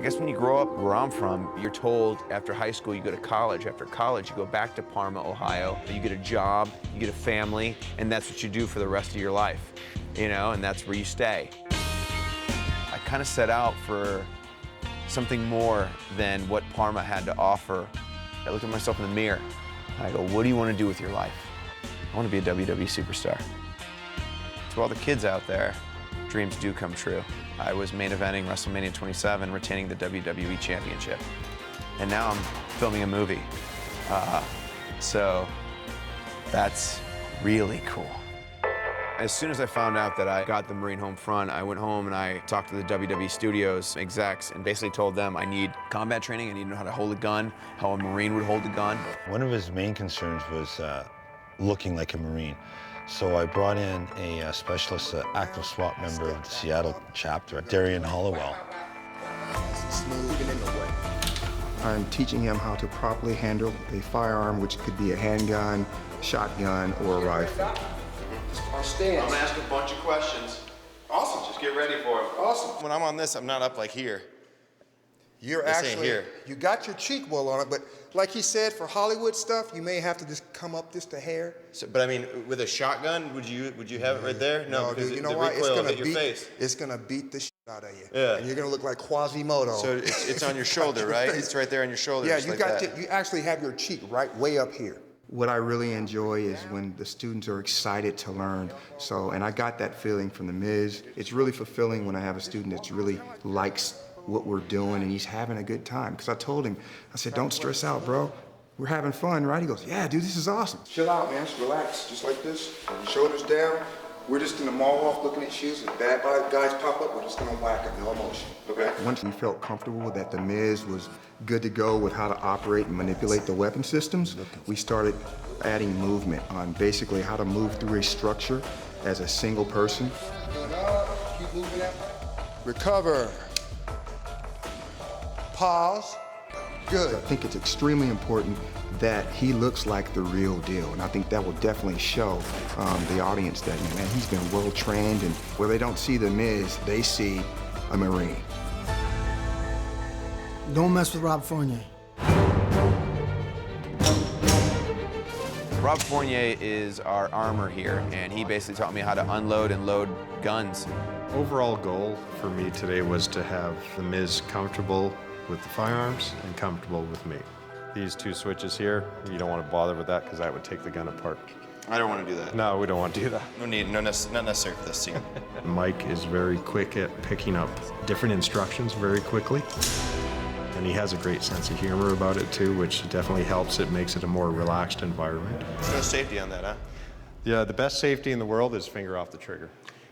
guess when you grow up where I'm from, you're told after high school you go to college. After college, you go back to Parma, Ohio. You get a job, you get a family, and that's what you do for the rest of your life, you know, and that's where you stay. I kind of set out for something more than what Parma had to offer. I looked at myself in the mirror, and I go, what do you want to do with your life? I want to be a WWE superstar. To all the kids out there, dreams do come true. I was main eventing WrestleMania 27, retaining the WWE Championship. And now I'm filming a movie. So that's really cool. As soon as I found out that I got the Marine home front, I went home and I talked to the WWE Studios execs and basically told them I need combat training, I need to know how to hold a gun, how a Marine would hold a gun. One of his main concerns was looking like a Marine. So I brought in a specialist active SWAT member of the Seattle chapter, Darian Hollowell. I'm teaching him how to properly handle a firearm, which could be a handgun, shotgun, or a rifle. Our stance. I'm gonna ask a bunch of questions. Awesome. Just get ready for it. Awesome. When I'm on this, I'm not up like here. You're This ain't actually here. You got your cheek well on it, but like he said, for Hollywood stuff, you may have to just come up just a hair. So, but I mean, with a shotgun, would you have it right there? No, because dude, you know the what? recoil will hit your face. It's gonna beat the shit out of you. Yeah. And you're gonna look like Quasimodo. So it's on your shoulder, right? It's right there on your shoulder. Yeah, just you like got that. you actually have your cheek right way up here. What I really enjoy is when the students are excited to learn. And I got that feeling from The Miz. It's really fulfilling when I have a student that really likes what we're doing and he's having a good time. Because I told him, I said, don't stress out, bro. We're having fun, right? He goes, yeah, dude, this is awesome. Chill out, man. Just relax, just like this. Shoulders down. We're just gonna maul off looking at shoes. If bad guys pop up, we're just gonna whack them, no emotion. Okay. Once we felt comfortable that The Miz was good to go with how to operate and manipulate the weapon systems, we started adding movement on basically how to move through a structure as a single person. Keep moving that. Recover. Pause. Good. I think it's extremely important that he looks like the real deal, and I think that will definitely show the audience that, man, he's been well trained, and where they don't see The Miz, they see a Marine. Don't mess with Rob Fournier. Rob Fournier is our armor here, and he basically taught me how to unload and load guns. Overall goal for me today was to have The Miz comfortable with the firearms and comfortable with me. These two switches here, you don't want to bother with that because that would take the gun apart. I don't want to do that. No, we don't want to do that. No need, not necessary for this scene. Mike is very quick at picking up different instructions very quickly. And he has a great sense of humor about it too, which definitely helps. It makes it a more relaxed environment. There's no safety on that, huh? Yeah, the best safety in the world is finger off the trigger.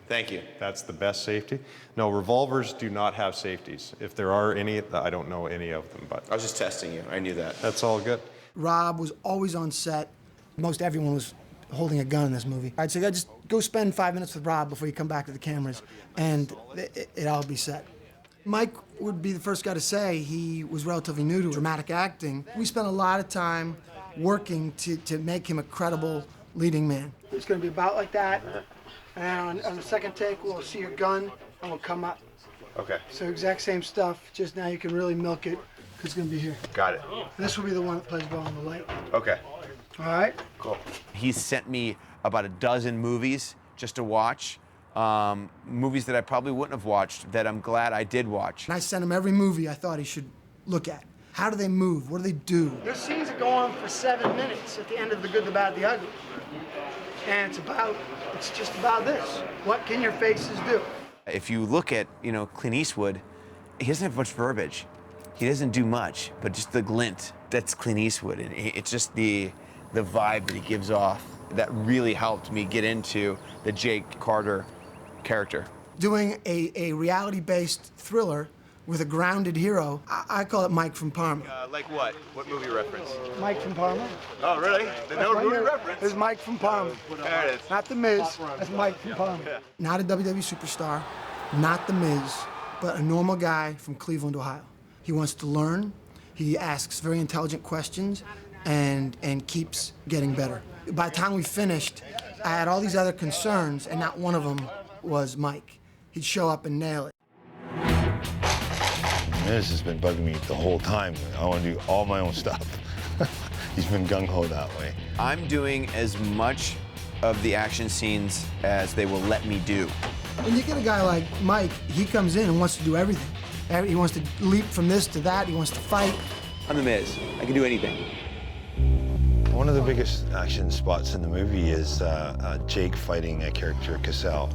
Thank you. That's the best safety. No, revolvers do not have safeties. If there are any, I don't know any of them, but I was just testing you. I knew that. that's all good. Rob was always on set. Most everyone was holding a gun in this movie. I'd say, just go spend 5 minutes with Rob before you come back to the cameras, and it all be set. Mike would be the first guy to say he was relatively new to dramatic acting. We spent a lot of time working to make him a credible leading man. It's going to be about like that, and on the second take, we'll see your gun, and we'll come up. Okay. So exact same stuff, just now you can really milk it, because it's going to be here. Got it. And this will be the one that plays well in the light. Okay. All right? Cool. He sent me about a dozen movies just to watch, movies that I probably wouldn't have watched that I'm glad I did watch. And I sent him every movie I thought he should look at. How do they move? What do they do? There's scenes that go on for 7 minutes at the end of The Good, the Bad, the Ugly. And it's just about this. What can your faces do? If you look at, Clint Eastwood, he doesn't have much verbiage. He doesn't do much, but just the glint, that's Clint Eastwood. And it's just the vibe that he gives off that really helped me get into the Jake Carter character. Doing a reality-based thriller with a grounded hero, I call it Mike from Parma. Like what? What movie reference? Mike from Parma? Oh, really? No movie reference? It's Mike from Parma. There it is. Not The Miz, that's Mike from Parma. Not a WWE superstar, not The Miz, but a normal guy from Cleveland, Ohio. He wants to learn, he asks very intelligent questions, and keeps getting better. By the time we finished, I had all these other concerns, and not one of them was Mike. He'd show up and nail it. Miz has been bugging me the whole time. I want to do all my own stuff. He's been gung-ho that way. I'm doing as much of the action scenes as they will let me do. When you get a guy like Mike, he comes in and wants to do everything. He wants to leap from this to that. He wants to fight. I'm the Miz. I can do anything. One of the biggest action spots in the movie is Jake fighting a character, Cassell.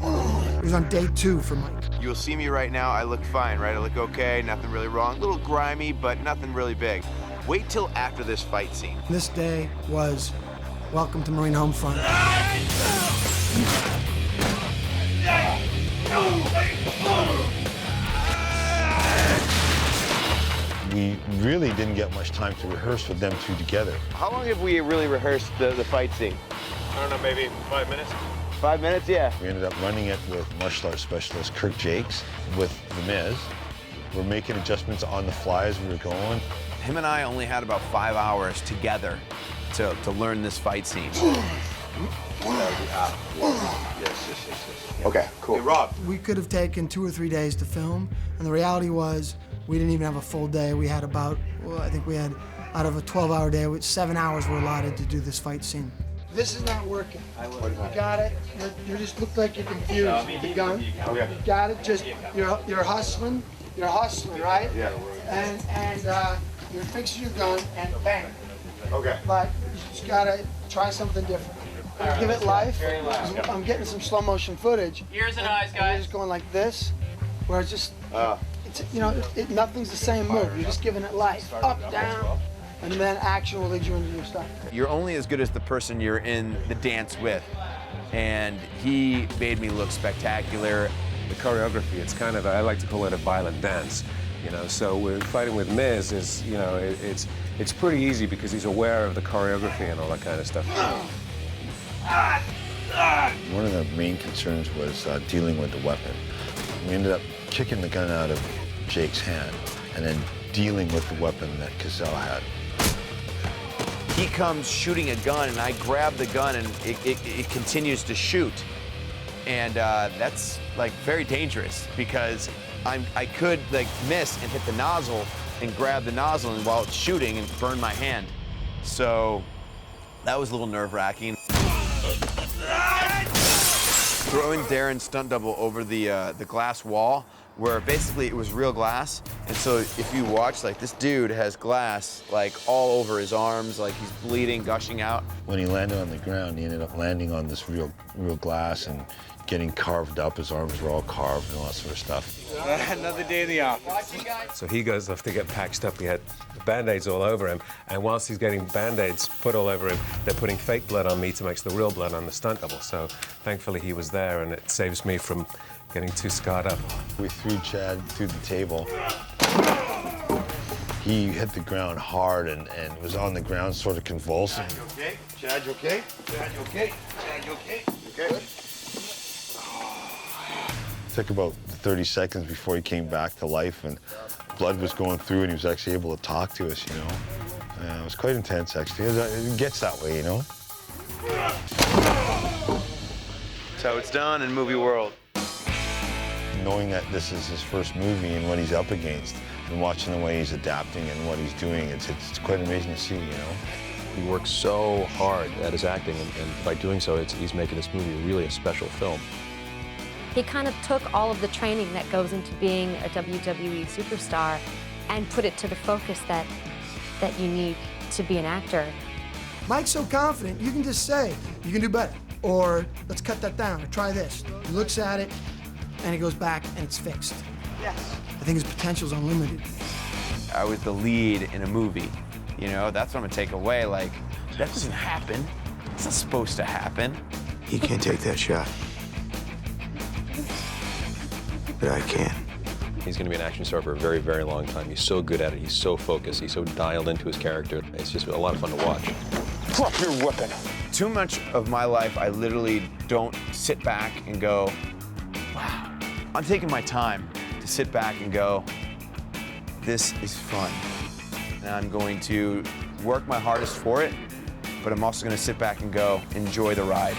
It was on day 2 for Mike. You'll see me right now. I look fine, right? I look okay. Nothing really wrong. A little grimy, but nothing really big. Wait till after this fight scene. This day was welcome to Marine Home Front. We really didn't get much time to rehearse with them two together. How long have we really rehearsed the fight scene? I don't know, maybe 5 minutes? 5 minutes, yeah. We ended up running it with martial arts specialist Kirk Jakes with The Miz. We're making adjustments on the fly as we were going. Him and I only had about 5 hours together to learn this fight scene. Okay, cool. Hey, Rob. We could have taken 2 or 3 days to film, and the reality was we didn't even have a full day. We had about, well, I think we had, out of a 12-hour day, 7 hours were allotted to do this fight scene. This is not working. You got it? You just look like you're confused. The gun. Okay. Got it? Just, you're hustling. You're hustling, right? Yeah. And you're fixing your gun and bang. Okay. But you just gotta try something different. Give it life. I'm getting some slow motion footage. Ears and eyes, You're guys. just going like this, where it's just, it's, you know, nothing's the same move. You're just giving it life. Up, down, and then action will lead you into your stuff. You're only as good as the person you're in the dance with. And he made me look spectacular. The choreography, it's kind of, I like to call it a violent dance. You know, so we're fighting with Miz is, you know, it's pretty easy because he's aware of the choreography and all that kind of stuff. One of the main concerns was dealing with the weapon. We ended up kicking the gun out of Jake's hand and then dealing with the weapon that Cassell had. He comes shooting a gun, and I grab the gun, and it continues to shoot. And that's like very dangerous because I could like miss and hit the nozzle and grab the nozzle and while it's shooting and burn my hand. So that was a little nerve-wracking. Throwing Darren's stunt double over the glass wall where basically it was real glass. And so if you watch, like this dude has glass like all over his arms, like he's bleeding, gushing out. When he landed on the ground, he ended up landing on this real glass and getting carved up. His arms were all carved and all that sort of stuff. Another day in the office. So he goes off to get patched up. He had Band-Aids all over him, and whilst he's getting Band-Aids put all over him, they're putting fake blood on me to mix the real blood on the stunt double. So thankfully he was there, and it saves me from getting too scarred up. We threw Chad through the table. He hit the ground hard and was on the ground sort of convulsing. You okay? Chad, you okay? Chad, you okay? Chad, you okay? You okay? Took about 30 seconds before he came back to life and blood was going through and he was actually able to talk to us, you know. It was quite intense, actually. It gets that way, you know. That's how it's done in movie world. Knowing that this is his first movie and what he's up against and watching the way he's adapting and what he's doing, it's quite amazing to see, you know. He works so hard at his acting, and by doing so, he's making this movie really a special film. He kind of took all of the training that goes into being a WWE superstar and put it to the focus that you need to be an actor. Mike's so confident, you can just say, you can do better, or let's cut that down, or try this. He looks at it, and he goes back, and it's fixed. Yes. I think his potential's unlimited. I was the lead in a movie, you know? That's what I'm gonna take away, like, that doesn't happen. It's not supposed to happen. He can't take that shot. But I can. He's going to be an action star for a very, very long time. He's so good at it. He's so focused. He's so dialed into his character. It's just a lot of fun to watch. Drop your weapon. Too much of my life, I literally don't sit back and go, wow. I'm taking my time to sit back and go, this is fun. And I'm going to work my hardest for it, but I'm also going to sit back and go, enjoy the ride.